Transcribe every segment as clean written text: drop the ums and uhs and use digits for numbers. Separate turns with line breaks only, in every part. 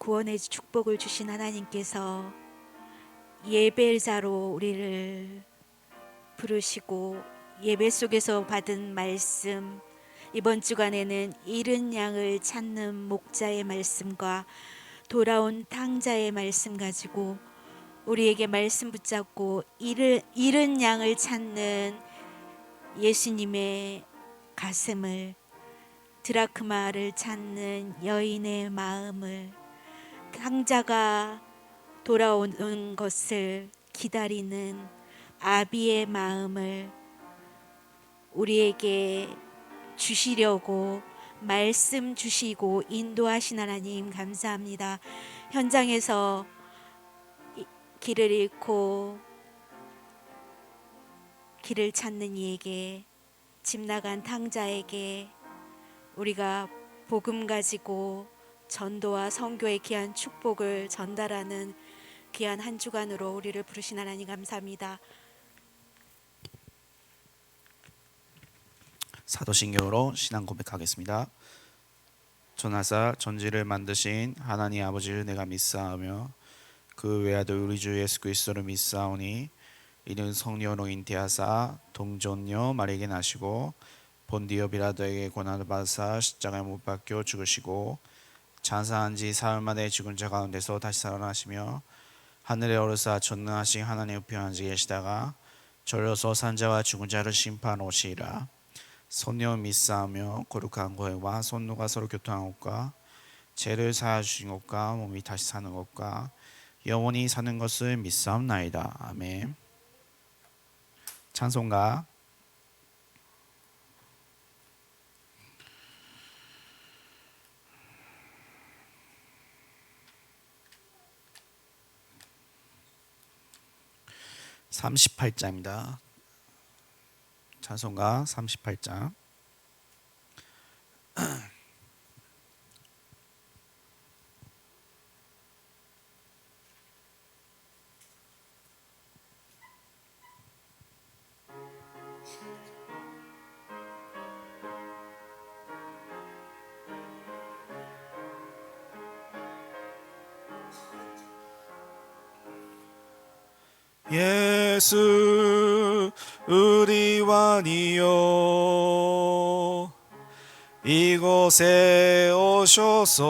구원의 축복을 주신 하나님께서 예배자로 우리를 부르시고 예배 속에서 받은 말씀, 이번 주간에는 잃은 양을 찾는 목자의 말씀과 돌아온 탕자의 말씀 가지고 우리에게 말씀 붙잡고 잃은 양을 찾는 예수님의 가슴을, 드라크마를 찾는 여인의 마음을, 탕자가 돌아오는 것을 기다리는 아비의 마음을 우리에게 주시려고 말씀 주시고 인도하신 하나님 감사합니다. 현장에서 길을 잃고 길을 찾는 이에게, 집 나간 탕자에게 우리가 복음 가지고 전도와 선교의 귀한 축복을 전달하는 귀한 한 주간으로 우리를 부르신 하나님 감사합니다.
사도신경으로 신앙 고백하겠습니다. 전하사 전지를 만드신 하나님 아버지를 내가 믿사오며 그 외아들 우리 주 예수 그리스도를 믿사오니 이는 성령으로 잉태하사 동정녀 마리에게 나시고 본디오 빌라도에게 고난을 받으사 십자가에 못 박혀 죽으시고 장사한 지 사흘 만에 죽은 자 가운데서 다시 살아나시며 하늘에 오르사 전능하신 하나님 우편 앉아 계시다가 절려서 산자와 죽은 자를 심판하시리라. 성령 믿사하며 거룩한 거회와 손노가 서로 교통한 것과 죄를 사하여 주신 것과 몸이 다시 사는 것과 영원히 사는 것을 믿사옵나이다. 아멘. 찬송가 38장입니다. 찬송가 38장. 예수 우리 왕이여 이곳에 오셔서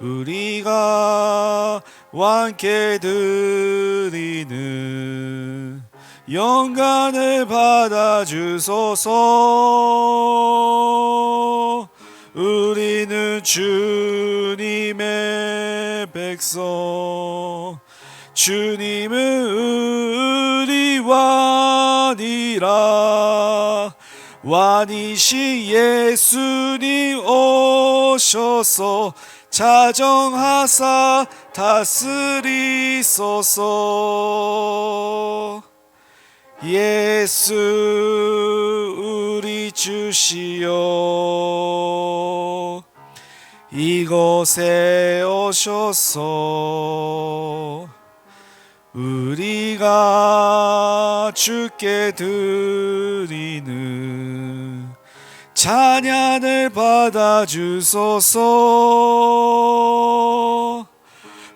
우리가 왕께 드리는 영광을 받아주소서. 우리는 주님의 백성, 주님은 우리 왕이라. 왕이시 예수님 오셔서 자정하사 다스리소서. 예수 우리 주시여 이곳에 오셔서 우리가 주께 드리는 찬양을 받아주소서.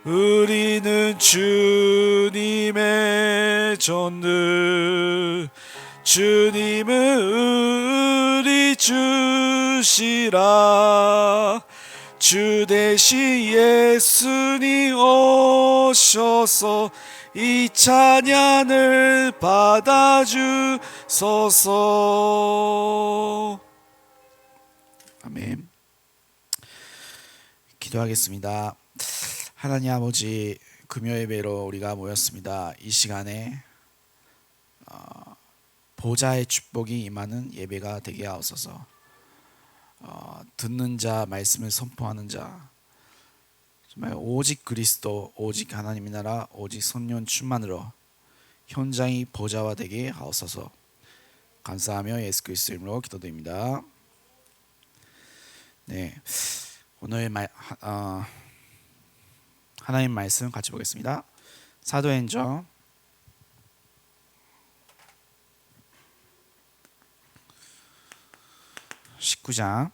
우리는 주님의 전들, 주님은 우리 주시라. 주 대신 예수님 오셔서 이 찬양을 받아주소서. 아멘. 기도하겠습니다. 하나님 아버지, 금요예배로 우리가 모였습니다. 이 시간에 보좌의 축복이 임하는 예배가 되게 하옵소서. 듣는 자, 말씀을 선포하는 자, 정말 오직 그리스도, 오직 하나님의 나라, 오직 성령 충만으로 현장이 보좌화 되게 하옵소서. 감사하며 예수 그리스도 이름으로 기도드립니다. 네, 오늘 하나님 말씀 같이 보겠습니다. 사도행전 19장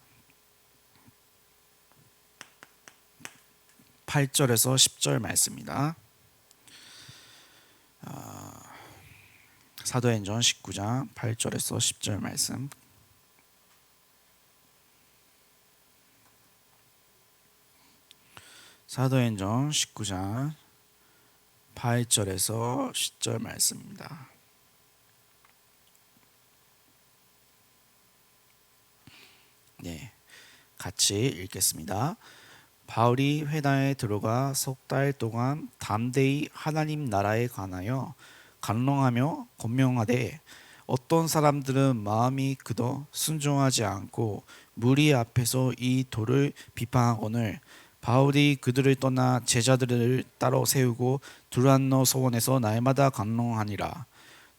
8절에서 10절 말씀입니다. 사도행전 19장 8절에서 10절 말씀. 사도행전 19장 8절에서 10절 말씀입니다. 네, 같이 읽겠습니다. 바울이 회당에 들어가 석 달 동안 담대히 하나님 나라에 관하여 간롱하며 권명하되 어떤 사람들은 마음이 굳어 순종하지 않고 무리 앞에서 이 도를 비판하거늘 바울이 그들을 떠나 제자들을 따로 세우고 두란노 서원에서 날마다 간롱하니라.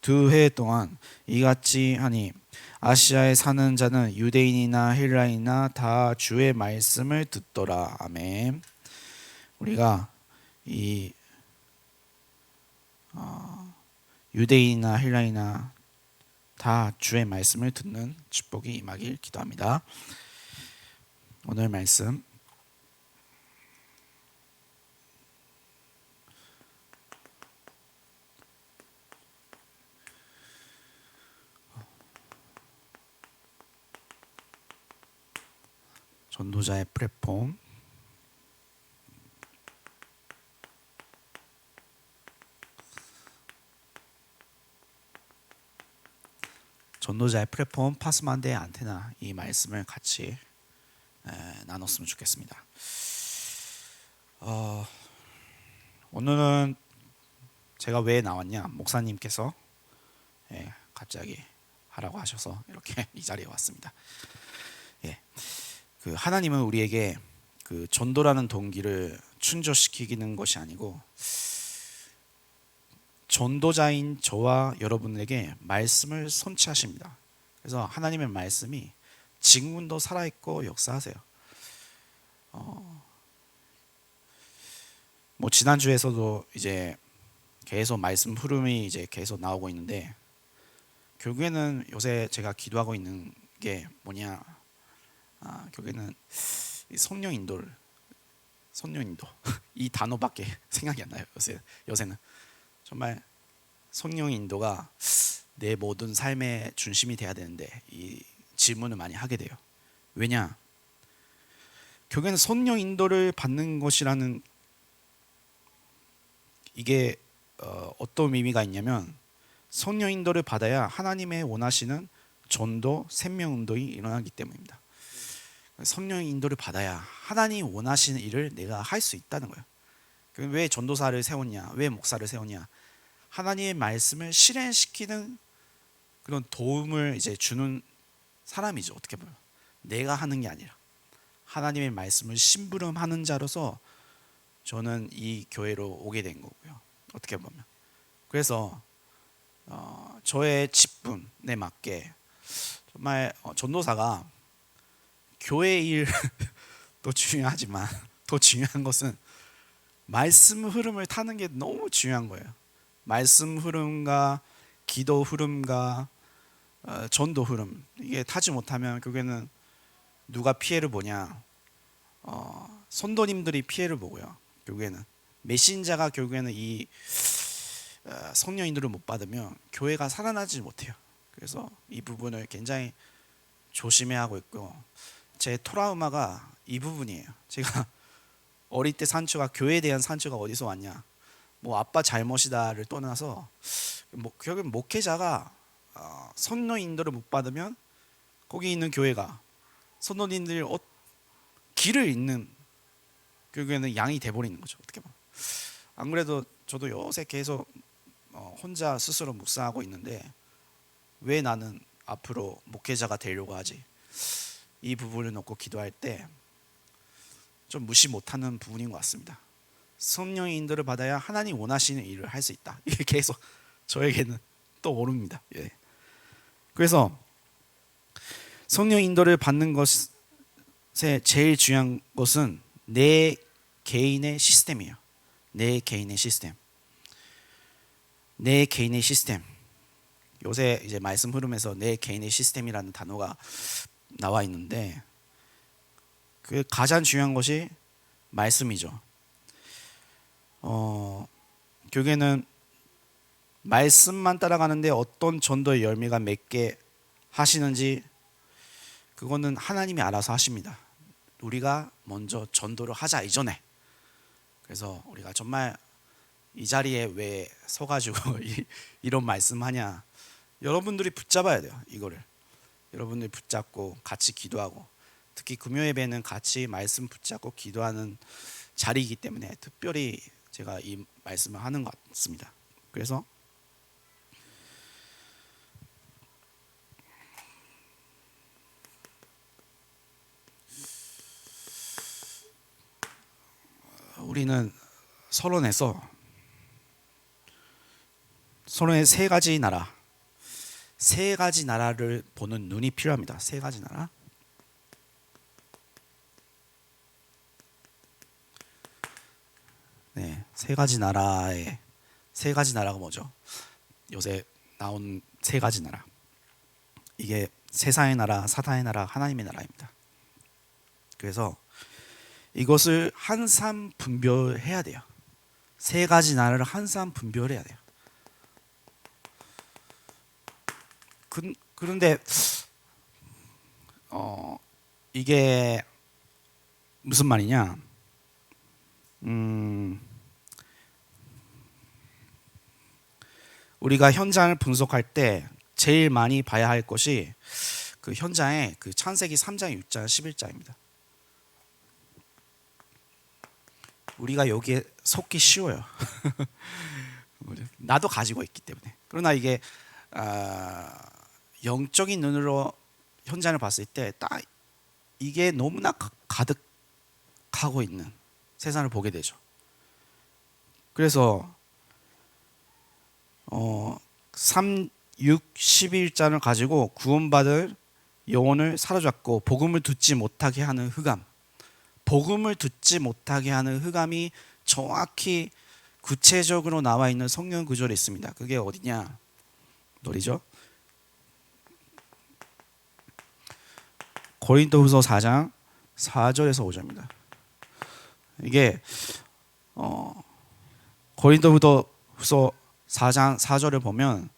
2회 동안 이같이 하니 아시아에 사는 자는 유대인이나 헬라인이나 다 주의 말씀을 듣더라. 아멘. 우리가 이 유대인이나 헬라인이나 다 주의 말씀을 듣는 축복이 임하길 기도합니다. 오늘 말씀 전도자의 플랫폼 파스만데 안테나 이 말씀을 같이 나눴으면 좋겠습니다. 오늘은 제가 왜 나왔냐, 목사님께서 갑자기 하라고 하셔서 이렇게 이 자리에 왔습니다. 그 하나님은 우리에게 그 전도라는 동기를 충족시키는 것이 아니고 전도자인 저와 여러분에게 말씀을 선취하십니다. 그래서 하나님의 말씀이 지금도 살아있고 역사하세요. 뭐 지난주에서도 이제 계속 말씀 흐름이 이제 계속 나오고 있는데 결국에는 요새 제가 기도하고 있는 게 뭐냐, 결국에는 성령 인도 이 단어밖에 생각이 안 나요. 요새는 정말 성령 인도가 내 모든 삶의 중심이 돼야 되는데 이 질문을 많이 하게 돼요. 왜냐? 결국에는 성령 인도를 받는 것이라는 이게 어떤 의미가 있냐면 성령 인도를 받아야 하나님의 원하시는 전도, 생명 운동이 일어나기 때문입니다. 성령 인도를 받아야 하나님 원하시는 일을 내가 할 수 있다는 거예요. 왜 전도사를 세웠냐, 왜 목사를 세웠냐, 하나님의 말씀을 실행시키는 그런 도움을 이제 주는 사람이죠. 어떻게 보면 내가 하는 게 아니라 하나님의 말씀을 심부름하는 자로서 저는 이 교회로 오게 된 거고요. 어떻게 보면 그래서 저의 직분에 맞게 정말 전도사가 교회 일도 중요하지만 더 중요한 것은 말씀 흐름을 타는 게 너무 중요한 거예요. 말씀 흐름과 기도 흐름과 전도 흐름, 이게 타지 못하면 결국에는 누가 피해를 보냐, 선도님들이 피해를 보고요. 결국에는 메신저가 결국에는 이 성령 인도를 못 받으면 교회가 살아나지 못해요. 그래서 이 부분을 굉장히 조심해야 하고 있고, 제 트라우마가 이 부분이에요. 제가 어릴 때 상처가, 교회에 대한 상처가 어디서 왔냐, 뭐 아빠 잘못이다를 떠나서 결국 목회자가 성령 인도를 못 받으면 거기 있는 교회가 선도님들이 길을 잃는 결국에는 양이 돼버리는 거죠. 어떻게 보면. 안 그래도 저도 요새 계속 혼자 스스로 묵상하고 있는데 왜 나는 앞으로 목회자가 되려고 하지? 이 부분을 놓고 기도할 때 좀 무시 못하는 부분인 것 같습니다. 성령의 인도를 받아야 하나님 원하시는 일을 할 수 있다. 이게 계속 저에게는 또 오릅니다. 그래서 성령 인도를 받는 것에 제일 중요한 것은 내 개인의 시스템이에요. 내 개인의 시스템. 요새 이제 말씀 흐름에서 내 개인의 시스템이라는 단어가 나와 있는데 그 가장 중요한 것이 말씀이죠. 교회는 말씀만 따라가는데 어떤 전도의 열매가 맺게 하시는지 그거는 하나님이 알아서 하십니다. 우리가 먼저 전도를 하자 이전에. 그래서 우리가 정말 이 자리에 왜 서가지고 이런 말씀하냐, 여러분들이 붙잡아야 돼요. 이거를 여러분들이 붙잡고 같이 기도하고, 특히 금요 예배는 같이 말씀 붙잡고 기도하는 자리이기 때문에 특별히 제가 이 말씀을 하는 것 같습니다. 그래서 우리는 서론의 세 가지 나라를 보는 눈이 필요합니다. 세 가지 나라. 네, 세 가지 나라가 뭐죠? 요새 나온 세 가지 나라. 이게 세상의 나라, 사탄의 나라, 하나님의 나라입니다. 그래서 이것을 한산 분별해야 돼요. 세 가지 나라를 한산 분별해야 돼요. 그런데 이게 무슨 말이냐? 우리가 현장을 분석할 때 제일 많이 봐야 할 것이 그 현장의 그 창세기 3장, 6장, 11장입니다. 우리가 여기에 속기 쉬워요. 나도 가지고 있기 때문에. 그러나 이게 영적인 눈으로 현장을 봤을 때 딱 이게 너무나 가득하고 있는 세상을 보게 되죠. 그래서 3, 6, 11장을 가지고 구원받을 영혼을 사로잡고 복음을 듣지 못하게 하는 흑암, 복음을 듣지 못하게 하는 흑암이 정확히 구체적으로 나와 있는 성경 구절이 있습니다. 그게 어디냐? 어디죠? 고린도후서 4장 4절에서 5절입니다. 이게 고린도후서 4장 4절을 보면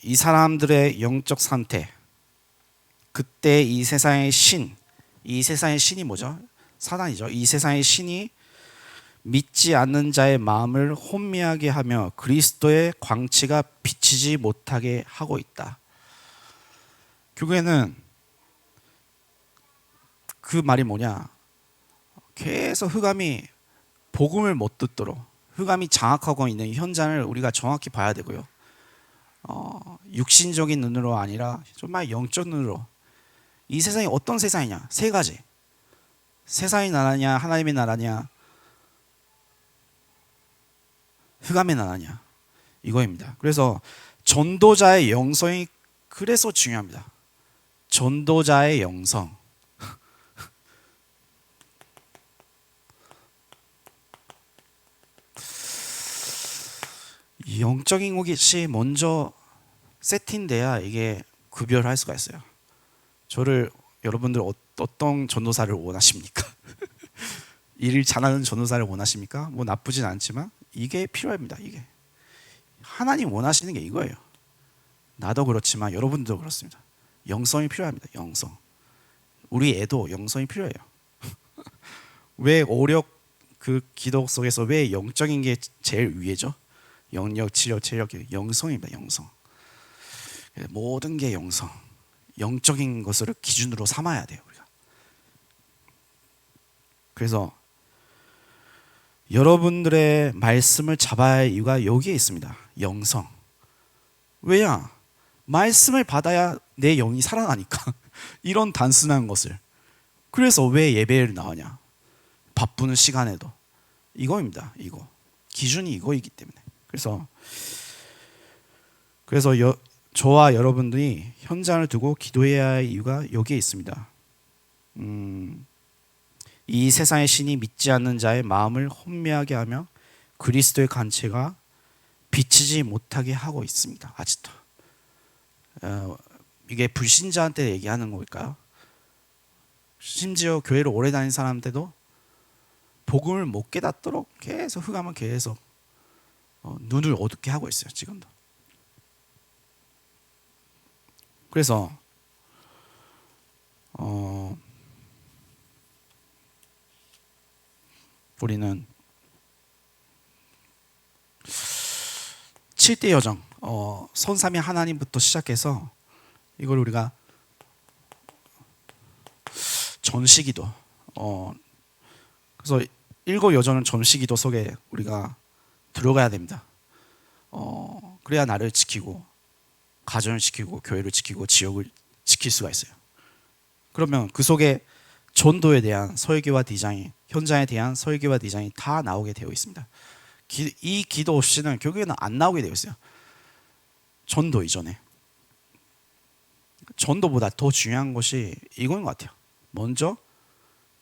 이 사람들의 영적 상태, 그때 이 세상의 신이 뭐죠? 사단이죠. 이 세상의 신이 믿지 않는 자의 마음을 혼미하게 하며 그리스도의 광채가 비치지 못하게 하고 있다. 교회는 그 말이 뭐냐? 계속 흑암이 복음을 못 듣도록 흑암이 장악하고 있는 현장을 우리가 정확히 봐야 되고요. 육신적인 눈으로 아니라 정말 영적 눈으로 이 세상이 어떤 세상이냐? 세 가지. 세상의 나라냐, 하나님의 나라냐, 흑암의 나라냐, 이거입니다. 그래서 전도자의 영성이 그래서 중요합니다. 전도자의 영성. 영적인 것이 먼저 세팅돼야 이게 구별할 수가 있어요. 여러분들 어떤 전도사를 원하십니까? 일을 잘하는 전도사를 원하십니까? 뭐 나쁘진 않지만 이게 필요합니다. 이게 하나님 원하시는 게 이거예요. 나도 그렇지만 여러분들도 그렇습니다. 영성이 필요합니다. 영성. 우리 애도 영성이 필요해요. 왜 그 기도 속에서 왜 영적인 게 제일 위에죠? 영역, 치력, 체력, 영성입니다. 영성. 모든 게 영성. 영적인 것을 기준으로 삼아야 돼요. 우리가. 그래서 여러분들의 말씀을 잡아야 할 이유가 여기에 있습니다. 영성. 왜냐? 말씀을 받아야 내 영이 살아나니까. 이런 단순한 것을. 그래서 왜 예배를 나오냐? 바쁘는 시간에도. 이거입니다. 이거. 기준이 이거이기 때문에. 그래서 저와 여러분들이 현장을 두고 기도해야 할 이유가 여기에 있습니다. 이 세상의 신이 믿지 않는 자의 마음을 혼미하게 하며 그리스도의 간체가 비치지 못하게 하고 있습니다. 아직도. 이게 불신자한테 얘기하는 걸까요? 심지어 교회를 오래 다닌 사람한테도 복음을 못 깨닫도록 계속 흑암은 계속 눈을 어둡게 하고 있어요. 지금도. 그래서 우리는 7대 여정, 선삼위 하나님부터 시작해서 이걸 우리가 전시기도, 그래서 일곱 여정은 전시기도 속에 우리가 들어가야 됩니다. 그래야 나를 지키고 가정을 지키고 교회를 지키고 지역을 지킬 수가 있어요. 그러면 그 속에 전도에 대한 설계와 디자인, 현장에 대한 설계와 디자인이 다 나오게 되어 있습니다. 이 기도 없이는 결국에는 안 나오게 되어 있어요. 전도 이전에. 전도보다 더 중요한 것이 이거인 것 같아요. 먼저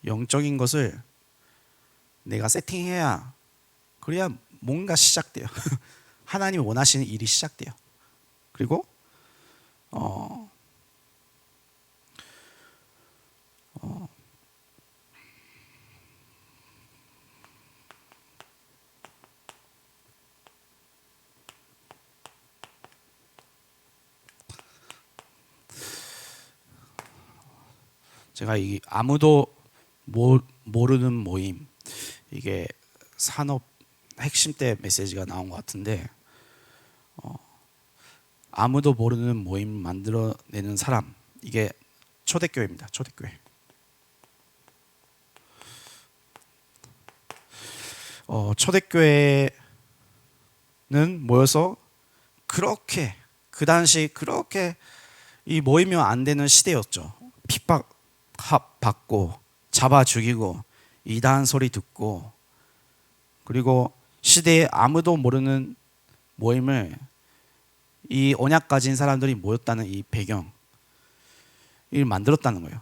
영적인 것을 내가 세팅해야, 그래야 뭔가 시작돼요. 하나님이 원하시는 일이 시작돼요. 그리고 제가 이 아무도 모르는 모임, 이게 산업 핵심 때 메시지가 나온 것 같은데, 아무도 모르는 모임 만들어내는 사람, 이게 초대교회입니다. 초대교회. 초대교회는 모여서 그렇게, 그 당시 그렇게 이 모이면 안 되는 시대였죠. 핍박받고 잡아 죽이고 이단 소리 듣고, 그리고 시대에 아무도 모르는 모임을 이 언약 가진 사람들이 모였다는 이 배경, 을 만들었다는 거예요.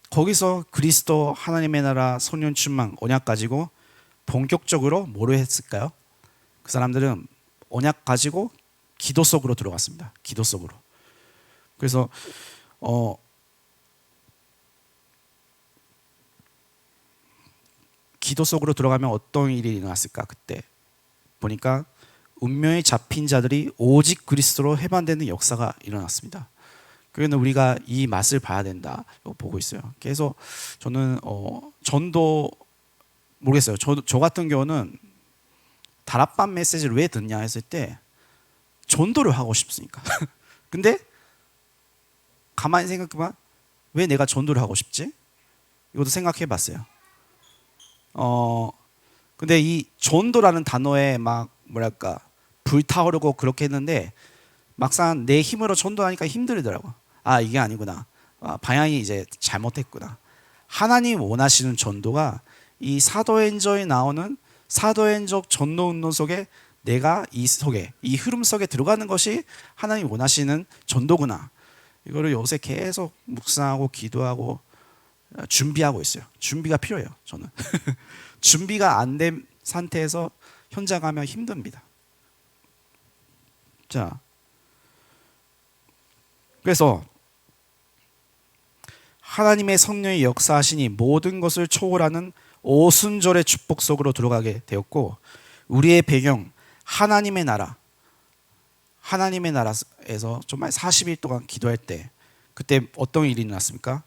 거기서 그리스도 하나님의 나라 소년 충만 언약 가지고 본격적으로 뭐를 했을까요? 그 사람들은 언약 가지고 기도 속으로 들어갔습니다. 기도 속으로. 그래서 기도 속으로 들어가면 어떤 일이 일어났을까? 그때 보니까 운명에 잡힌 자들이 오직 그리스도로 해방되는 역사가 일어났습니다. 그래서 우리가 이 맛을 봐야 된다 보고 있어요. 그래서 저는 전도 모르겠어요. 저 같은 경우는 다락방 메시지를 왜 듣냐 했을 때 전도를 하고 싶으니까. 근데 가만히 생각해봐, 왜 내가 전도를 하고 싶지? 이것도 생각해봤어요. 근데 이 전도라는 단어에 막 뭐랄까 불타오르고 그렇게 했는데 막상 내 힘으로 전도하니까 힘들더라고. 아, 이게 아니구나. 방향이 이제 잘못했구나. 하나님 원하시는 전도가 이 사도행전에 나오는 사도행적 전도 운동 속에 내가 이 흐름 속에 들어가는 것이 하나님 원하시는 전도구나. 이거를 요새 계속 묵상하고 기도하고 준비하고 있어요. 준비가 필요해요. 저는 준비가 안 된 상태에서 현장 가면 힘듭니다. 자, 그래서 하나님의 성령이 역사하시니 모든 것을 초월하는 오순절의 축복 속으로 들어가게 되었고, 우리의 배경 하나님의 나라, 하나님의 나라에서 정말 40일 동안 기도할 때 그때 어떤 일이 일어났습니까?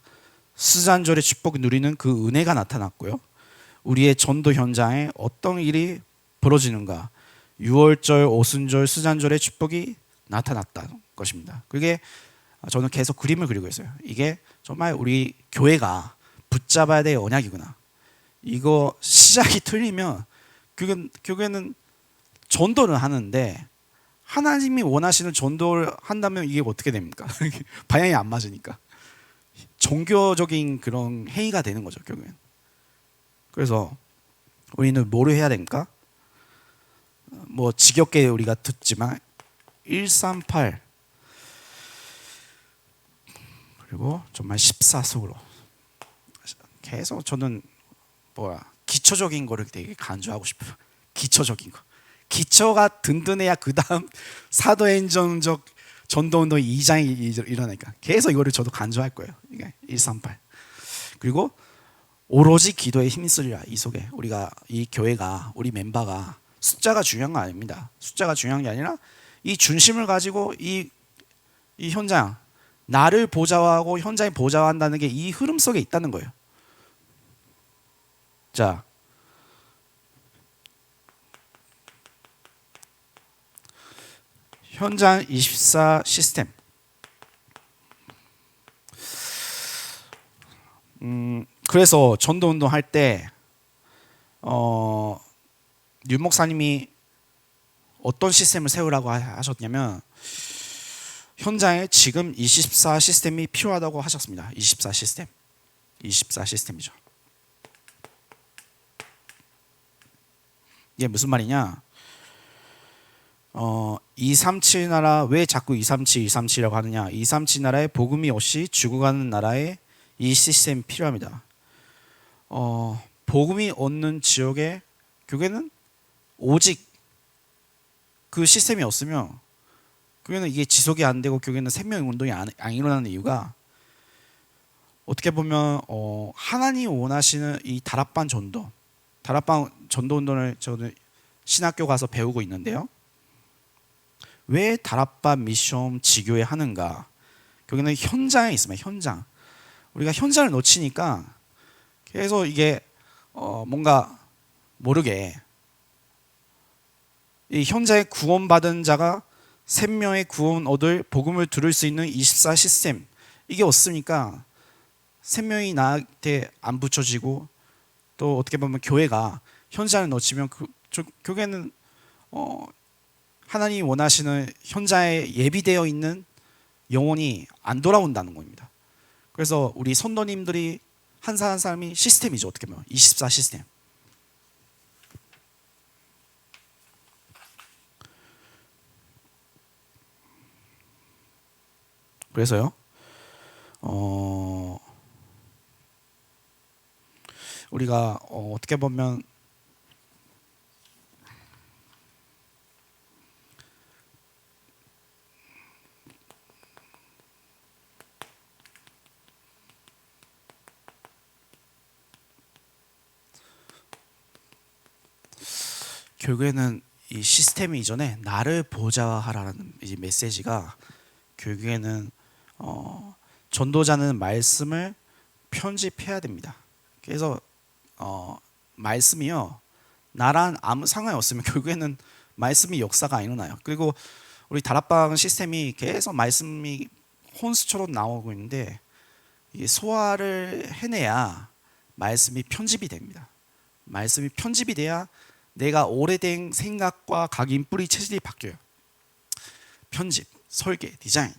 수잔절의 축복을 누리는 그 은혜가 나타났고요. 우리의 전도 현장에 어떤 일이 벌어지는가? 6월절, 오순절, 수잔절의 축복이 나타났다는 것입니다. 그게 저는 계속 그림을 그리고 있어요. 이게 정말 우리 교회가 붙잡아야 될 언약이구나. 이거 시작이 틀리면 교회는 전도를 하는데 하나님이 원하시는 전도를 한다면 이게 어떻게 됩니까? 방향이 안 맞으니까 종교적인 그런 행위가 되는 거죠, 결국엔. 그래서 우리는 뭐를 해야 됩니까? 뭐 지겹게 우리가 듣지만 138 그리고 정말 14 속으로 계속 저는 기초적인 거를 되게 강조하고 싶어요. 기초적인 거. 기초가 든든해야 그 다음 사도행전적 전도운동 2장이 일어나니까 계속 이거를 저도 강조할 거예요. 138. 그리고 오로지 기도에 힘쓰리라. 이 속에 우리가 이 교회가 우리 멤버가 숫자가 중요한 거 아닙니다. 숫자가 중요한 게 아니라 이 중심을 가지고 이 현장 나를 보좌하고 현장이 보좌한다는 게 이 흐름 속에 있다는 거예요. 자, 현장 24 시스템. 그래서 전도 운동 할 때 유 목사님이 어떤 시스템을 세우라고 하셨냐면 현장에 지금 24 시스템이 필요하다고 하셨습니다. 24 시스템. 24 시스템이죠. 이게 무슨 말이냐? 237 나라 왜 자꾸 237, 237이라고 하느냐? 237 나라에 복음이 없이 죽어가는 나라에 이 시스템이 필요합니다. 복음이 없는 지역의 교회는 오직 그 시스템이 없으면 교회는 이게 지속이 안 되고 교회는 생명 운동이 안 일어나는 이유가 어떻게 보면 하나님 원하시는 이 다락방 전도 운동을 저는 신학교 가서 배우고 있는데요. 왜 다락방 미션 지교회 하는가? 교회는 현장에 있습니다. 현장. 우리가 현장을 놓치니까 계속 이게 뭔가 모르게 이 현장에 구원받은 자가 생명의 구원 얻을 복음을 들을 수 있는 24 시스템 이게 없으니까 생명이 나한테 안 붙여지고 또 어떻게 보면 교회가 현장을 놓치면 교회는 하나님이 원하시는 현장에 예비되어 있는 영혼이 안 돌아온다는 겁니다. 그래서 우리 선도님들이 한 사람 한 사람이 시스템이죠. 어떻게 보면 24 시스템. 그래서요. 우리가 어떻게 보면 교회는 이 시스템 이전에 나를 보좌하라는 이 메시지가 교회는 전도자는 말씀을 편집해야 됩니다. 그래서 말씀이요 나랑 아무 상관이 없으면 결국에는 말씀이 역사가 안 일어나요. 그리고 우리 다락방 시스템이 계속 말씀이 혼수처럼 나오고 있는데 이게 소화를 해내야 말씀이 편집이 됩니다. 말씀이 편집이 돼야 내가 오래된 생각과 각인 뿌리 체질이 바뀌어요. 편집, 설계, 디자인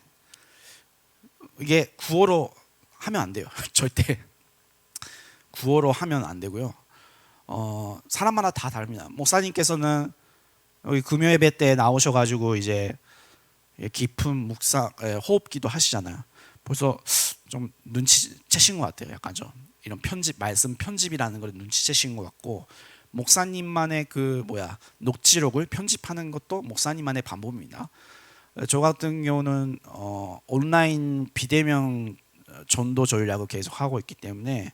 이게 구어로 하면 안 돼요. 절대 구어로 하면 안 되고요. 사람마다 다 다릅니다. 목사님께서는 여기 금요 예배 때 나오셔가지고 이제 깊은 묵상, 호흡기도 하시잖아요. 벌써 좀 눈치채신 것 같아요. 약간 좀 이런 편집, 말씀 편집이라는 걸 눈치채신 것 같고 목사님만의 녹취록을 편집하는 것도 목사님만의 방법입니다. 저 같은 경우는 온라인 비대면 전도 전략을 계속 하고 있기 때문에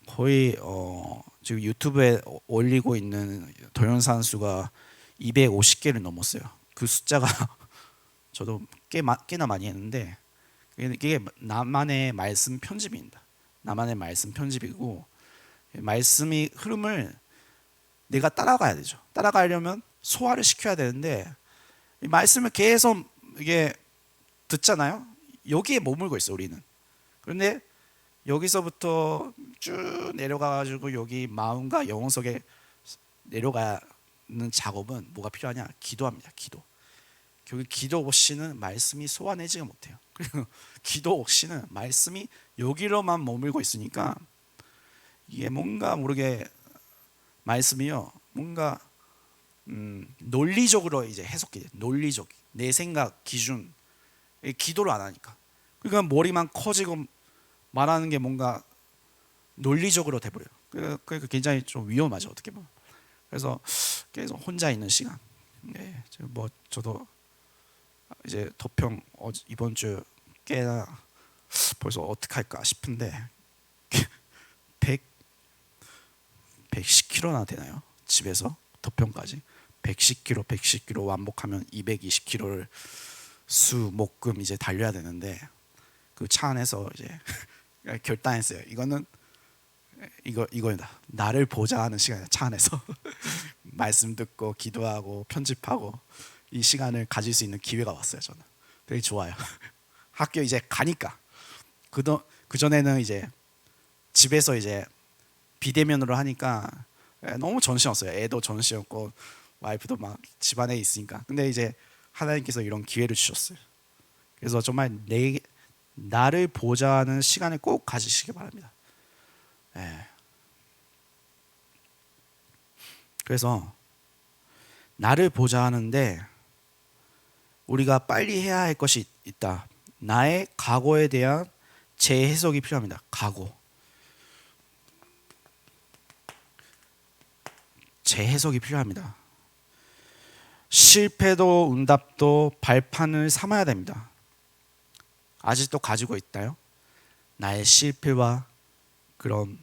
거의 지금 유튜브에 올리고 있는 동영상 수가 250개를 넘었어요. 그 숫자가 저도 꽤나 많이 했는데 이게 나만의 말씀 편집입니다. 나만의 말씀 편집이고 말씀의 흐름을 내가 따라가야 되죠. 따라가려면 소화를 시켜야 되는데 이 말씀을 계속 이게 듣잖아요. 여기에 머물고 있어 우리는. 그런데 여기서부터 쭉 내려가가지고 여기 마음과 영혼 속에 내려가는 작업은 뭐가 필요하냐? 기도합니다. 기도. 결국 기도 없이는 말씀이 소화내지가 못해요. 그리고 기도 없이는 말씀이 여기로만 머물고 있으니까 이게 뭔가 모르게 말씀이요 뭔가 논리적으로 이제 해석이 돼. 논리적 내 생각 기준 기도를 안 하니까 그러니까 머리만 커지고 말하는 게 뭔가 논리적으로 돼버려요. 그러니까 굉장히 좀 위험하죠 어떻게 보면. 그래서 계속 혼자 있는 시간. 네, 뭐 저도 이제 도평 이번 주 꽤나 벌써 어떻게 할까 싶은데 100 110kg나 되나요? 집에서 도평까지 110kg 왕복하면 220kg를 수 목금 이제 달려야 되는데 그 차 안에서 이제 결단했어요. 이거다. 나를 보자 하는 시간이야. 차 안에서 말씀 듣고 기도하고 편집하고 이 시간을 가질 수 있는 기회가 왔어요. 저는 되게 좋아요. 학교 이제 가니까 그 전에는 이제 집에서 이제 비대면으로 하니까 너무 정신없어요. 애도 정신없고 와이프도 막 집안에 있으니까. 근데 이제 하나님께서 이런 기회를 주셨어요. 그래서 정말 나를 보자 하는 시간을 꼭 가지시기 바랍니다. 그래서 나를 보자 하는데 우리가 빨리 해야 할 것이 있다. 나의 과거에 대한 재해석이 필요합니다. 재해석이 필요합니다. 실패도 응답도 발판을 삼아야 됩니다. 아직도 가지고 있다요? 나의 실패와 그런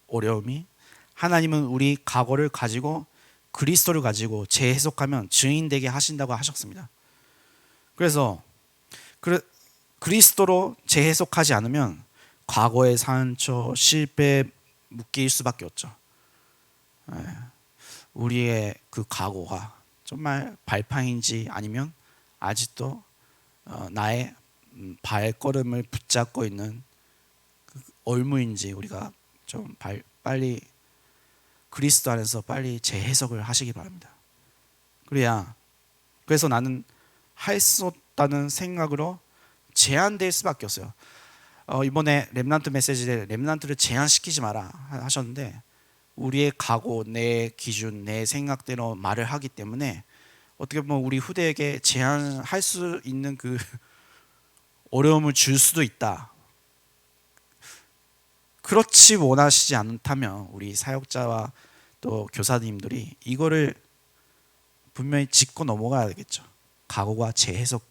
어려움이 하나님은 우리 과거를 가지고 그리스도를 가지고 재해석하면 증인되게 하신다고 하셨습니다. 그래서 그리스도로 재해석하지 않으면 과거의 상처, 실패에 묶일 수밖에 없죠. 우리의 그 과거가 정말 발판인지 아니면 아직도 나의 발걸음을 붙잡고 있는 그 올무인지 우리가 좀 빨리 그리스도 안에서 빨리 재해석을 하시기 바랍니다. 그래서 나는 할 수 없다는 생각으로 제한될 수밖에 없어요. 이번에 렘넌트 메시지에 렘넌트를 제한시키지 마라 하셨는데 우리의 각오, 내 기준, 내 생각대로 말을 하기 때문에 어떻게 보면 우리 후대에게 제한할 수 있는 그 어려움을 줄 수도 있다. 그렇지 원하시지 않다면 우리 사역자와 또 교사님들이 이거를 분명히 짚고 넘어가야 되겠죠. 각오가 재해석,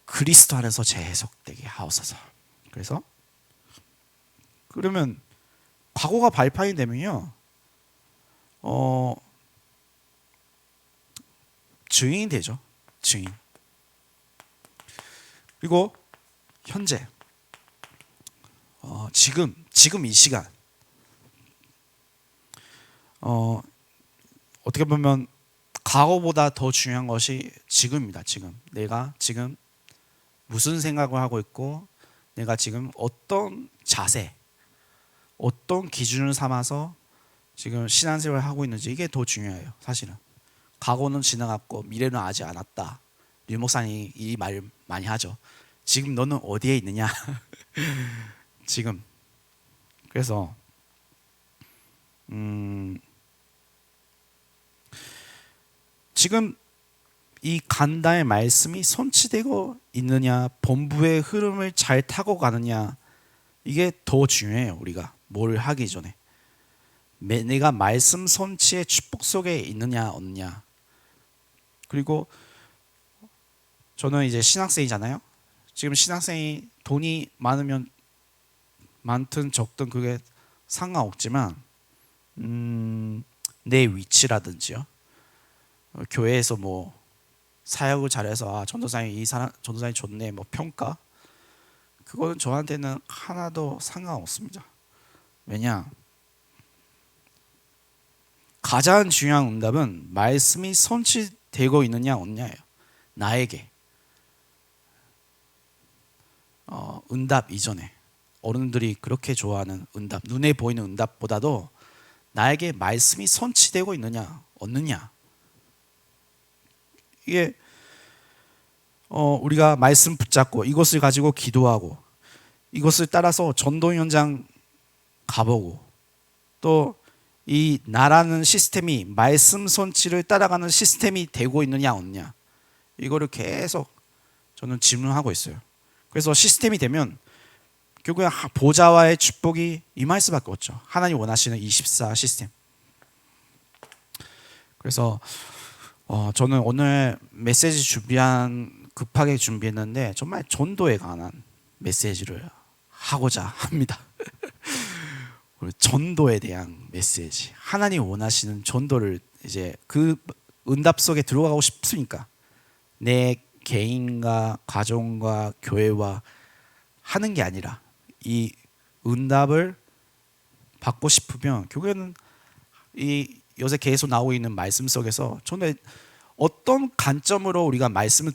그리스도 안에서 재해석되게 하옵소서. 그래서 그러면 과거가 발판이 되면요, 증인이 되죠. 증인. 그리고 현재, 지금 이 시간, 어떻게 보면 과거보다 더 중요한 것이 지금입니다. 내가 지금 무슨 생각을 하고 있고, 내가 지금 어떤 자세, 어떤 기준을 삼아서 지금 신앙생활을 하고 있는지, 이게 더 중요해요. 사실은 과거는 지나갔고 미래는 아직 안 왔다. 류 목사님이 이 말을 많이 하죠. 지금 너는 어디에 있느냐? 지금. 그래서 지금 이 간다의 말씀이 성취되고 있느냐, 본부의 흐름을 잘 타고 가느냐, 이게 더 중요해요. 우리가 뭘 하기 전에 내가 말씀 성취의 축복 속에 있느냐 없느냐. 그리고 저는 이제 신학생이잖아요. 지금 신학생이 돈이 많으면 많든 적든 그게 상관없지만 내 위치라든지요, 교회에서 뭐 사역을 잘해서 전도사님 전도사님 좋네 뭐 평가, 그거는 저한테는 하나도 상관없습니다. 왜냐, 가장 중요한 응답은 말씀이 성취되고 있느냐 없느냐예요. 나에게 응답 이전에 어른들이 그렇게 좋아하는 응답, 눈에 보이는 응답보다도 나에게 말씀이 성취되고 있느냐 없느냐, 이게 우리가 말씀 붙잡고 이것을 가지고 기도하고 이것을 따라서 전도 현장 가보고 또 이 나라는 시스템이 말씀 성취를 따라가는 시스템이 되고 있느냐 없느냐, 이거를 계속 저는 질문하고 있어요. 그래서 시스템이 되면 결국에 보좌와의 축복이 임할 수밖에 없죠. 하나님 원하시는 24 시스템. 그래서 저는 오늘 메시지 급하게 준비했는데 정말 전도에 관한 메시지를 하고자 합니다. 그리고 전도에 대한 메시지, 하나님 원하시는 전도를 이제 그 응답 속에 들어가고 싶으니까 내 개인과 가정과 교회와 하는 게 아니라 이 응답을 받고 싶으면 결국에는 이 요새 계속 나오고 있는 말씀 속에서 저는 어떤 관점으로 우리가 말씀을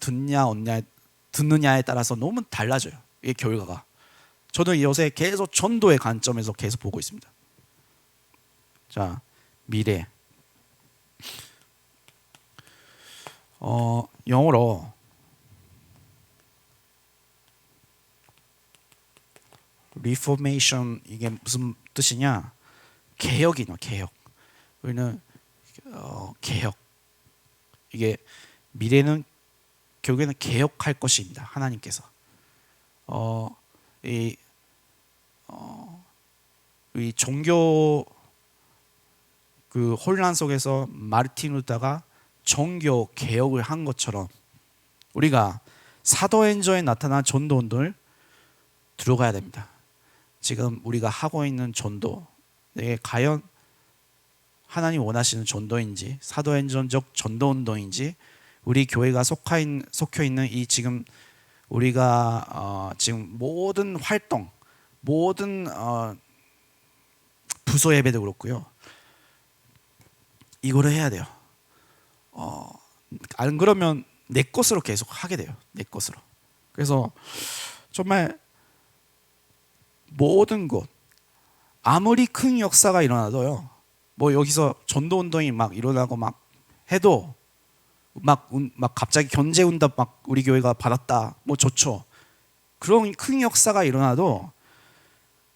듣느냐에 따라서 너무 달라져요. 이 결과가. 저는 요새 계속 전도의 관점에서 계속 보고 있습니다. 자, 미래. 영어로 reformation 이게 무슨 뜻이냐? 개혁이요, 개혁. 우리는 개혁. 이게 미래는 결국에는 개혁할 것입니다. 하나님께서. 이 종교 그 혼란 속에서 마르틴 루터가 종교 개혁을 한 것처럼 우리가 사도행전에 나타난 전도 운동을 들어가야 됩니다. 지금 우리가 하고 있는 전도, 이게 과연 하나님 원하시는 전도인지, 사도행전적 전도 운동인지, 우리 교회가 속혀 있는 이 지금 우리가 지금 모든 활동, 모든 부서 예배도 그렇고요. 이거를 해야 돼요. 안 그러면 내 것으로 계속 하게 돼요. 내 것으로. 그래서 정말 모든 곳, 아무리 큰 역사가 일어나도요. 뭐 여기서 전도 운동이 막 일어나고 막 해도 막 갑자기 견제 응답 막 우리 교회가 받았다. 뭐 좋죠. 그런 큰 역사가 일어나도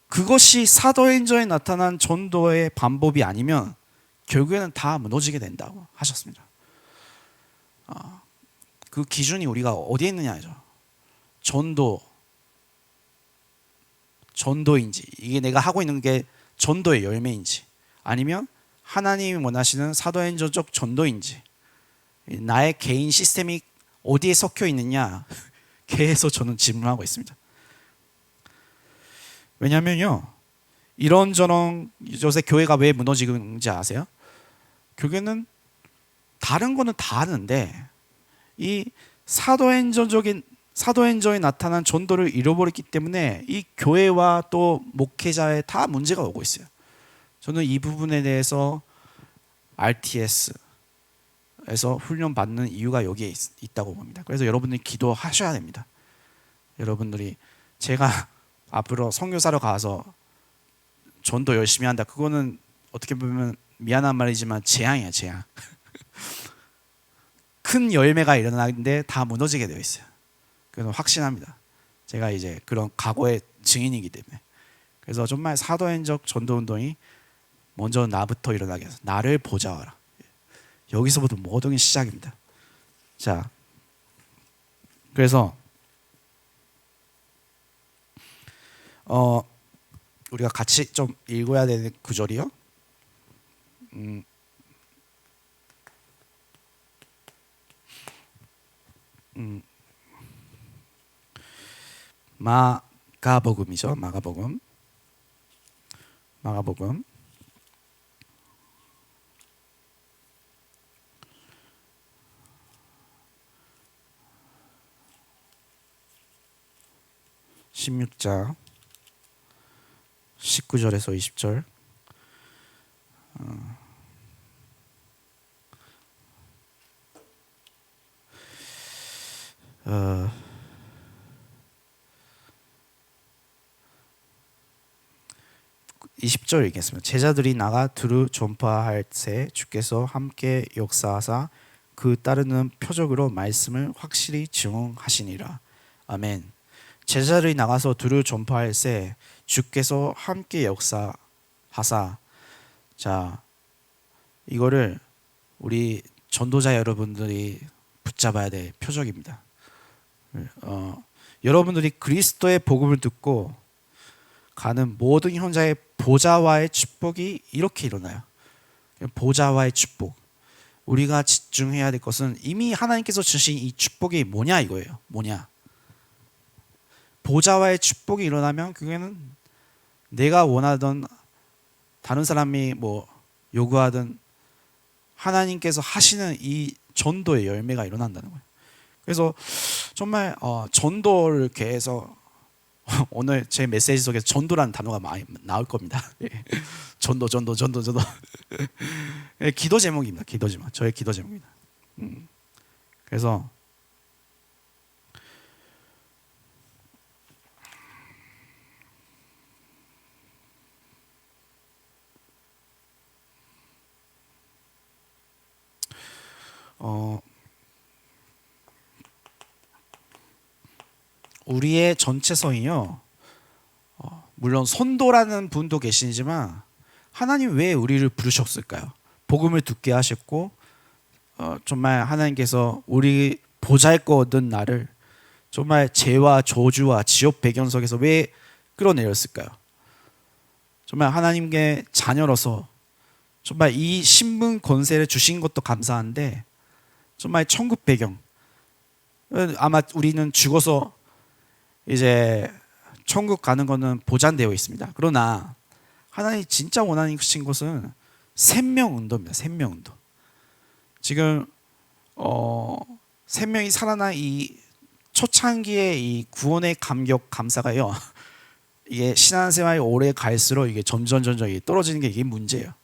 그것이 사도행전에 나타난 전도의 방법이 아니면 결국에는 다 무너지게 된다고 하셨습니다. 그 기준이 우리가 어디에 있느냐죠. 전도인지, 이게 내가 하고 있는 게 전도의 열매인지, 아니면 하나님이 원하시는 사도행전적 전도인지, 나의 개인 시스템이 어디에 섞여 있느냐 계속 저는 질문하고 있습니다. 왜냐면요, 이런저런 요새 교회가 왜 무너지는지 아세요? 결국에는 다른 거는 다 하는데 이 사도행전에 나타난 전도를 잃어버렸기 때문에 이 교회와 또 목회자에 다 문제가 오고 있어요. 저는 이 부분에 대해서 RTS에서 훈련 받는 이유가 여기에 있다고 봅니다. 그래서 여러분들이 기도하셔야 됩니다. 여러분들이 제가 앞으로 선교사로 가서 전도 열심히 한다. 그거는 어떻게 보면 미안한 말이지만 재앙이야, 재앙. 큰 열매가 일어나는데 다 무너지게 되어 있어요. 그래서 확신합니다. 제가 이제 그런 과거의 증인이기 때문에. 그래서 정말 사도행적 전도운동이 먼저 나부터 일어나게 해서 나를 보좌하라. 여기서부터 모든 게 시작입니다. 자, 그래서 우리가 같이 좀 읽어야 되는 구절이요. 마가복음이죠. 마가복음 16장 19절에서 20절. 어, 20절 읽겠습니다. 제자들이 나가 두루 전파할 새 주께서 함께 역사하사 그 따르는 표적으로 말씀을 확실히 증언하시니라. 아멘. 제자들이 나가서 두루 전파할 새 주께서 함께 역사하사. 자, 이거를 우리 전도자 여러분들이 붙잡아야 될 표적입니다. 여러분들이 그리스도의 복음을 듣고 가는 모든 현자의 보좌와의 축복이 이렇게 일어나요. 보좌와의 축복. 우리가 집중해야 될 것은 이미 하나님께서 주신 이 축복이 뭐냐 이거예요. 뭐냐. 보좌와의 축복이 일어나면 그게는 내가 원하던 다른 사람이 뭐 요구하든 하나님께서 하시는 이 전도의 열매가 일어난다는 거예요. 그래서 정말 전도를 계속 오늘 제 메시지 속에 전도라는 단어가 많이 나올 겁니다. 예. 전도. 예, 기도 제목입니다. 기도 제목. 저의 기도 제목입니다. 그래서 우리의 전체성이요. 물론 손도라는 분도 계시지만 하나님 왜 우리를 부르셨을까요? 복음을 듣게 하셨고 정말 하나님께서 우리 보잘것 얻은 나를 정말 죄와 저주와 지옥 배경 속에서 왜 끌어내렸을까요? 정말 하나님께 자녀로서 정말 이 신분 권세를 주신 것도 감사한데 정말 천국 배경, 아마 우리는 죽어서 이제 천국 가는 거는 보장되어 있습니다. 그러나 하나님이 진짜 원하신 것은 생명운동입니다. 생명운동. 지금 생명이 살아난 이 초창기의 이 구원의 감격 감사가요. 이게 신앙생활이 오래 갈수록 이게 점점 이게 떨어지는 게 이게 문제예요.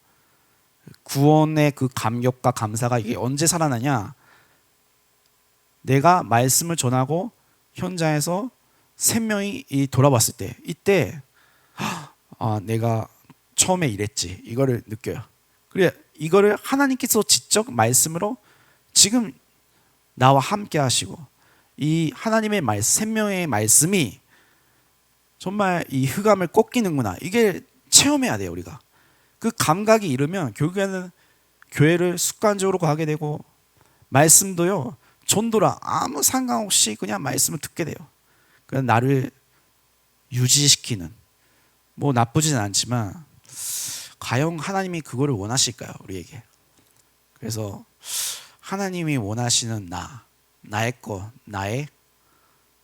구원의 그 감격과 감사가 이게 언제 살아나냐? 내가 말씀을 전하고 현장에서 생명이 돌아왔을 때, 이때 내가 처음에 이랬지, 이거를 느껴요. 그래, 이거를 하나님께서 직접 말씀으로 지금 나와 함께 하시고 이 하나님의 말씀, 생명의 말씀이 정말 이 흑암을 꺾이는구나, 이게 체험해야 돼요. 우리가 그 감각이 이르면 결국에는 교회를 습관적으로 가게 되고 말씀도요, 전도라 아무 상관없이 그냥 말씀을 듣게 돼요. 그냥 나를 유지시키는, 뭐 나쁘진 않지만 과연 하나님이 그거를 원하실까요, 우리에게? 그래서 하나님이 원하시는 나의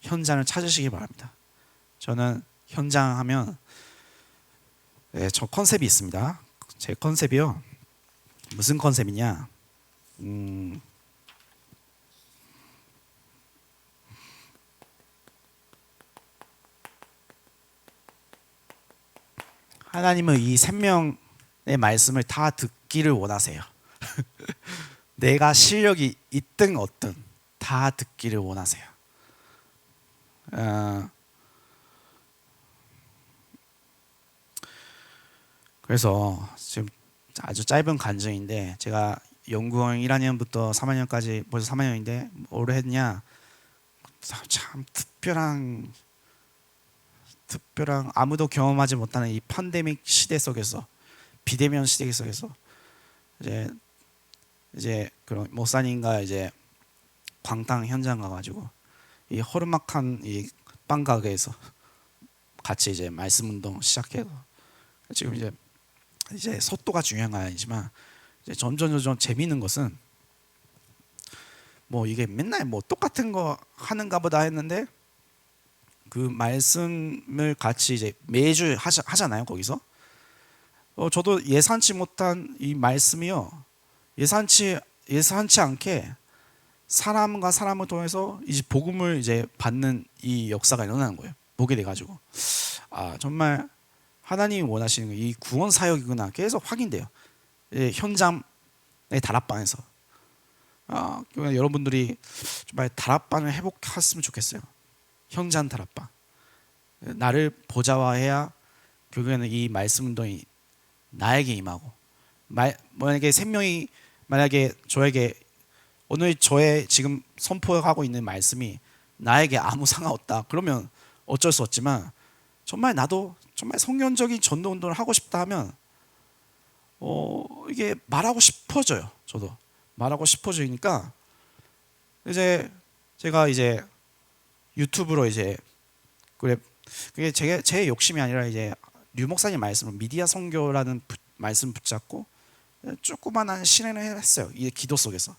현장을 찾으시기 바랍니다. 저는 현장 하면 저 컨셉이 있습니다. 제 컨셉이요, 무슨 컨셉이냐? 하나님은 이 생명의 말씀을 다 듣기를 원하세요. 내가 실력이 있든 없든 다 듣기를 원하세요. 그래서 지금 아주 짧은 간증인데, 제가 연구원 1학년부터 3학년까지 벌써 3학년인데 뭐를 했냐, 참 특별한 아무도 경험하지 못하는 이 팬데믹 시대 속에서, 비대면 시대 속에서 이제 그런 목사님과 이제 광탕 현장 가가지고 이 허름막한 이 빵 가게에서 같이 이제 말씀 운동 시작해서, 지금 이제 속도가 중요한 건 아니지만 이제 점점 재미있는 것은 뭐 이게 맨날 뭐 똑같은 거 하는가 보다 했는데, 그 말씀을 같이 이제 매주 하잖아요. 거기서 저도 예상치 못한 이 말씀이요, 예상치 않게 사람과 사람을 통해서 이제 복음을 이제 받는 이 역사가 일어나는 거예요. 보게 돼가지고 정말 하나님이 원하시는 이 구원 사역이구나 계속 확인돼요. 현장의 다락방에서 여러분들이 정말 다락방을 회복했으면 좋겠어요. 현장 다락방. 나를 보좌화해야 결국에는 이 말씀 운동이 나에게 임하고, 만약에 생명이, 만약에 저에게 오늘 저의 지금 선포하고 있는 말씀이 나에게 아무 상관없다, 그러면 어쩔 수 없지만 정말 나도 정말 성경적인 전도 운동을 하고 싶다 하면 이게 말하고 싶어져요. 저도 말하고 싶어지니까 이제 제가 이제 유튜브로 이제 그게 제 욕심이 아니라 이제 류 목사님 말씀으로 미디어 선교라는 말씀 붙잡고 조그만한 실행을 했어요. 이 기도 속에서.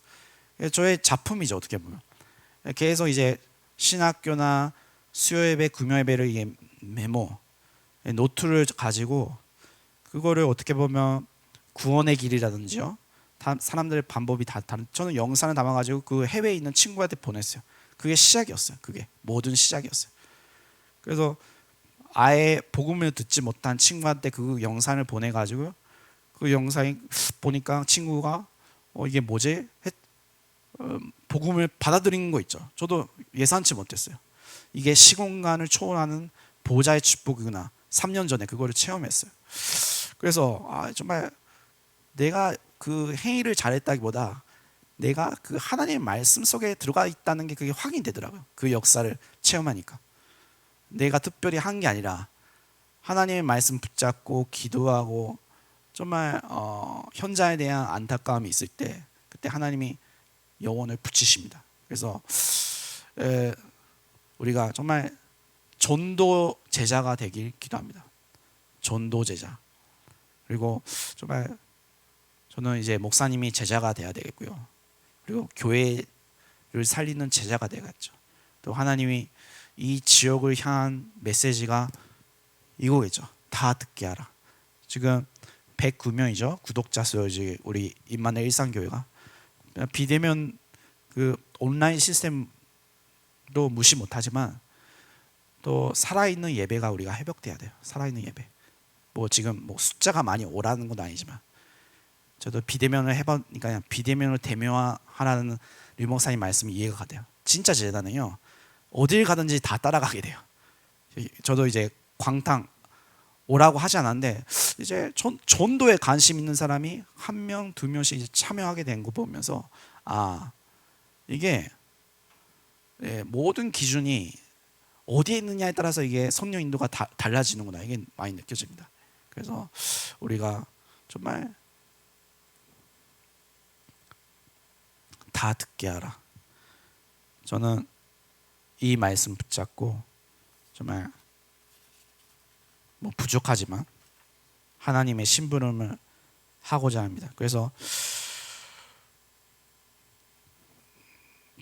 저의 작품이죠, 어떻게 보면. 계속 이제 신학교나 수요예배, 금요예배를 이게 메모, 노트를 가지고 그거를 어떻게 보면 구원의 길이라든지요. 사람들의 방법이 다 다른. 저는 영상을 담아가지고 그 해외에 있는 친구한테 보냈어요. 그게 시작이었어요. 그게 모든 시작이었어요. 그래서 아예 복음을 듣지 못한 친구한테 그 영상을 보내가지고 그 영상이 보니까 친구가 이게 뭐지? 복음을 받아들이는 거 있죠. 저도 예상치 못했어요. 이게 시공간을 초월하는 보좌의 축복이구나. 3년 전에 그거를 체험했어요. 그래서 정말 내가 그 행위를 잘했다기보다 내가 그 하나님의 말씀 속에 들어가 있다는 게 그게 확인되더라고요. 그 역사를 체험하니까 내가 특별히 한 게 아니라 하나님의 말씀 붙잡고 기도하고 정말 현장에 대한 안타까움이 있을 때 그때 하나님이 영혼을 붙이십니다. 그래서 우리가 정말 전도 제자가 되길 기도합니다. 전도 제자. 그리고 정말 저는 이제 목사님이 제자가 돼야 되겠고요. 그리고 교회를 살리는 제자가 되겠죠. 또 하나님이 이 지역을 향한 메시지가 이거겠죠. 다 듣게 하라. 지금 109명이죠. 구독자 수요. 우리 임마누엘 일상교회가 비대면 그 온라인 시스템도 무시 못하지만 또 살아있는 예배가 우리가 회복돼야 돼요. 살아있는 예배. 뭐 지금 뭐 숫자가 많이 오라는 건 아니지만 저도 비대면을 해보니까 그냥 비대면을 대명하라는 류 목사님 말씀이 이해가 돼요. 진짜 제자는요 어딜 가든지 다 따라가게 돼요. 저도 이제 광탕 오라고 하지 않았는데 이제 전도에 관심 있는 사람이 한 명, 두 명씩 이제 참여하게 된 거 보면서 이게 모든 기준이 어디에 있느냐에 따라서 이게 성령 인도가 달라지는구나. 이게 많이 느껴집니다. 그래서 우리가 정말 다 듣게 하라. 저는 이 말씀 붙잡고 정말 뭐 부족하지만 하나님의 심부름을 하고자 합니다. 그래서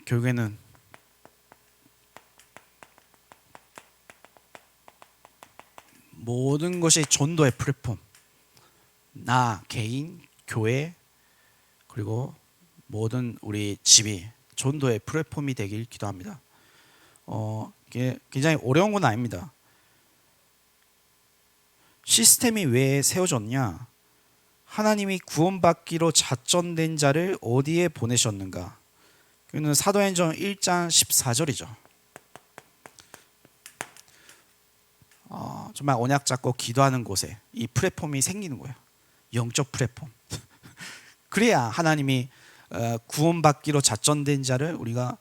결국에는 모든 것이 전도의 플랫폼, 나 개인, 교회 그리고 모든 우리 집이 전도의 플랫폼이 되길 기도합니다. 이게 굉장히 어려운 건 아닙니다. 시스템이 왜 세워졌냐? 하나님이 구원받기로 작정된 자를 어디에 보내셨는가? 그는 사도행전 1장 14절이죠. 정말 언약 잡고 기도하는 곳에 이 플랫폼이 생기는 거예요. 영적 플랫폼. 그래야 하나님이 구원받기로 작정된 자를 우리가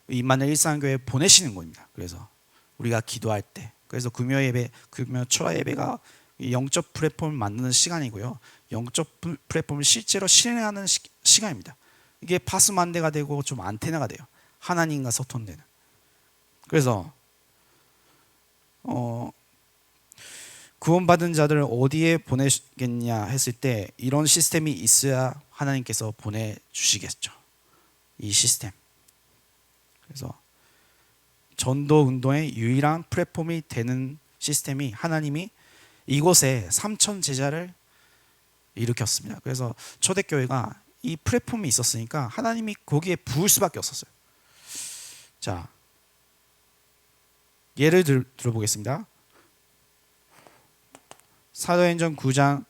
임마누엘 일상교회에 보내시는 겁니다. 그래서 우리가 기도할 때, 그래서 금요 예배, 금요 초라 예배가 영적 플랫폼을 만드는 시간이고요. 영적 플랫폼을 실제로 실행하는 시간입니다. 이게 파스만대가 되고 좀 안테나가 돼요. 하나님과 소통되는. 그래서 구원받은 자들을 어디에 보내겠냐 했을 때 이런 시스템이 있어야 하나님께서 보내주시겠죠. 이 시스템. 그래서 전도 운동의 유일한 플랫폼이 되는 시스템이 하나님이 이곳에 3천 제자를 일으켰습니다. 그래서 초대교회가 이 플랫폼이 있었으니까 하나님이 거기에 부을 수밖에 없었어요. 자, 예를 들어보겠습니다. 사도행전 9장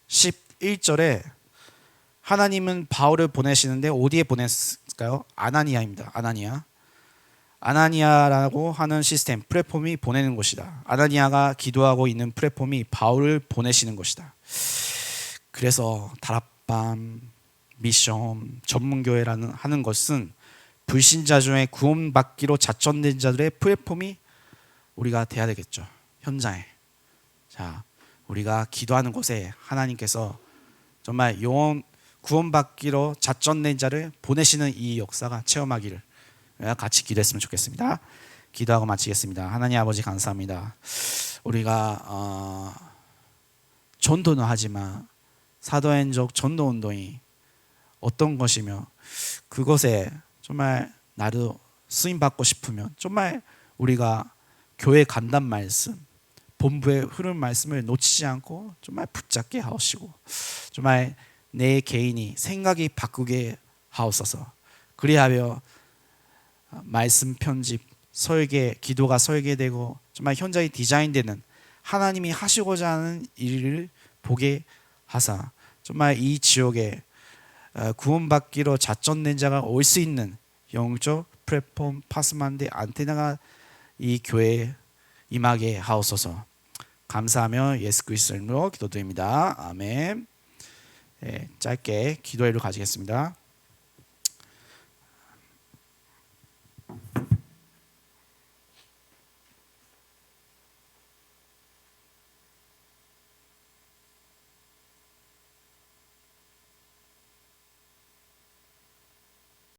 11절에 하나님은 바울을 보내시는데 어디에 보냈을까요? 아나니아입니다. 아나니아라고 하는 시스템, 플랫폼이 보내는 곳이다. 아나니아가 기도하고 있는 플랫폼이 바울을 보내시는 것이다. 그래서 다락방, 미션, 전문교회라는 하는 것은 불신자 중에 구원받기로 작정된 자들의 플랫폼이 우리가 돼야 되겠죠. 현장에. 자, 우리가 기도하는 곳에 하나님께서 정말 영혼 구원받기로 작정된 자를 보내시는 이 역사가 체험하기를 같이 기도했으면 좋겠습니다. 기도하고 마치겠습니다. 하나님 아버지 감사합니다. 우리가 전도는 하지만 사도행적 전도운동이 어떤 것이며 그것에 정말 나도 쓰임받고 싶으면 정말 우리가 교회 간단 말씀, 본부의 흐름 말씀을 놓치지 않고 정말 붙잡게 하시고 정말 내 개인이 생각이 바꾸게 하옵소서. 그리하여 말씀 편집, 설계, 기도가 설계되고 정말 현장이 디자인되는 하나님이 하시고자 하는 일을 보게 하사 정말 이 지역에 구원받기로 작정된 자가 올 수 있는 영적 플랫폼 파스만데 안테나가 이 교회에 임하게 하옵소서. 감사하며 예수 그리스도 이름으로 기도드립니다. 아멘. 짧게 기도회를 가지겠습니다.